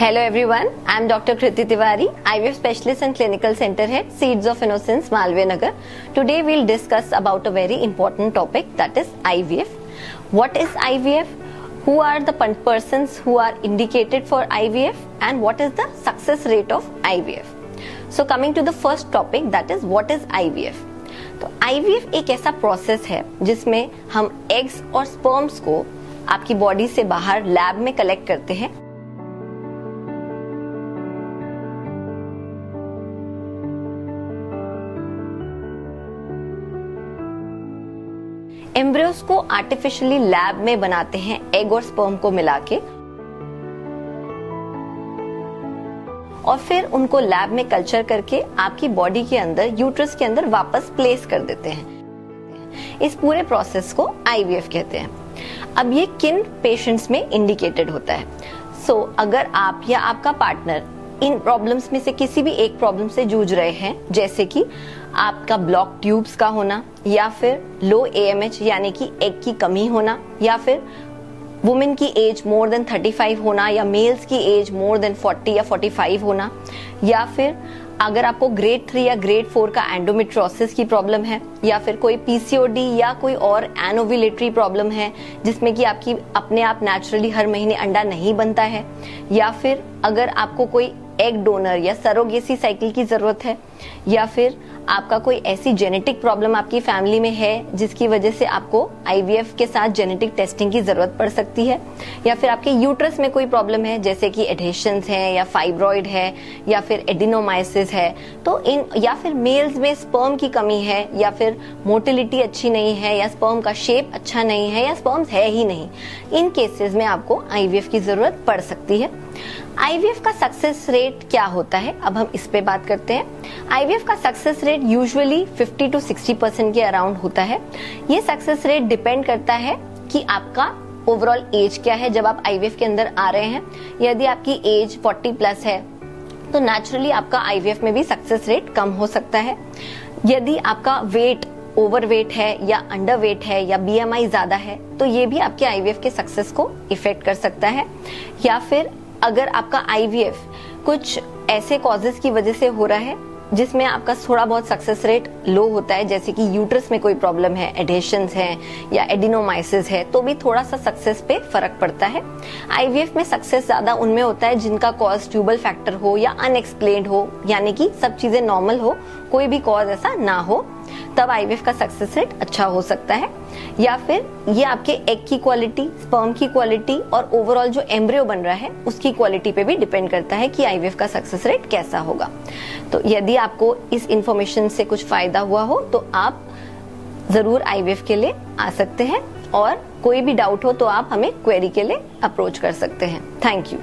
Hello everyone, I am Dr. Kriti Tiwari, IVF specialist and clinical center head, Seeds of Innocence, Malviya Nagar. Today we'll discuss about a very important topic, that is IVF. What is IVF? Who are the persons who are indicated for IVF and what is the success rate of IVF? So coming to the first topic, that is what is IVF? तो IVF एक ऐसा process है जिसमें हम eggs और sperms को आपकी body से बाहर लैब में कलेक्ट करते हैं। एम्ब्रियोस को आर्टिफिशियली लैब में बनाते हैं एग और स्पर्म को मिला के, और फिर उनको लैब में कल्चर करके आपकी बॉडी के अंदर, यूट्रस के अंदर वापस प्लेस कर देते हैं। इस पूरे प्रोसेस को आईवीएफ कहते हैं। अब ये किन पेशेंट्स में इंडिकेटेड होता है? अगर आप या आपका पार्टनर इन प्रॉब्लम्स में से किसी भी एक प्रॉब्लम से जूझ रहे हैं, जैसे कि आपका ब्लॉक ट्यूब्स का होना, या फिर लो एएमएच यानी कि एग की कमी होना, या फिर वुमेन की एज मोर देन 35 होना, या मेल्स की एज मोर देन 40 या 45 होना, या फिर अगर आपको ग्रेड 3 या ग्रेड 4 का एंडोमेट्रियोसिस की प्रॉब्लम है, या फिर कोई पीसीओडी या कोई और एनोविलेटरी प्रॉब्लम है जिसमें कि आपकी अपने आप नेचुरली हर महीने अंडा नहीं बनता है, या फिर अगर आपको कोई एग डोनर या सरोगेसी साइकिल की जरूरत है, या फिर आपका कोई ऐसी जेनेटिक प्रॉब्लम आपकी फैमिली में है जिसकी वजह से आपको आईवीएफ के साथ जेनेटिक टेस्टिंग की जरूरत पड़ सकती है, या फिर आपके यूट्रस में कोई प्रॉब्लम है जैसे कि एडहेशंस हैं, या फाइब्रॉइड है, या फिर एडिनोमाइसिस है, तो इन, या फिर मेल्स में स्पर्म की कमी है, या फिर मोटिलिटी अच्छी नहीं है, या स्पर्म का शेप अच्छा नहीं है, या स्पर्म्स है ही नहीं, इन केसेस में आपको आईवीएफ की जरूरत पड़ सकती है। आईवीएफ का सक्सेस रेट क्या होता है, अब हम इस पे बात करते हैं। आईवीएफ का सक्सेस रेट यूजुअली 50 to 60% के अराउंड होता है। ये सक्सेस रेट डिपेंड करता है कि आपका ओवरऑल एज क्या है जब आप आईवीएफ के अंदर आ रहे हैं। यदि आपकी एज 40 प्लस है तो नेचुरली आपका आईवीएफ में भी सक्सेस रेट कम हो सकता है। यदि आपका वेट ओवरवेट है, या अंडरवेट है, या बीएमआई ज्यादा है, तो ये भी आपके आईवीएफ के सक्सेस को इफेक्ट कर सकता है। या फिर अगर आपका आईवीएफ कुछ ऐसे कॉजेस की वजह से हो रहा है जिसमें आपका थोड़ा बहुत सक्सेस रेट लो होता है, जैसे कि यूट्रस में कोई प्रॉब्लम है, एडहेशंस हैं, या एडिनोमाइसिस है, तो भी थोड़ा सा सक्सेस पे फर्क पड़ता है। आईवीएफ में सक्सेस ज्यादा उनमें होता है जिनका कॉज ट्यूबल फैक्टर हो या अनएक्सप्लेन्ड हो, यानी कि सब चीजें नॉर्मल हो, कोई भी कॉज ऐसा ना हो, तब आईवीएफ का सक्सेस रेट अच्छा हो सकता है। या फिर ये आपके एग की क्वालिटी, स्पर्म की क्वालिटी और ओवरऑल जो एम्ब्रियो बन रहा है उसकी क्वालिटी पे भी डिपेंड करता है कि आईवीएफ का सक्सेस रेट कैसा होगा। तो यदि आपको इस इंफॉर्मेशन से कुछ फायदा हुआ हो तो आप जरूर आईवीएफ के लिए आ सकते हैं, और कोई भी डाउट हो तो आप हमें क्वेरी के लिए अप्रोच कर सकते हैं। Thank you.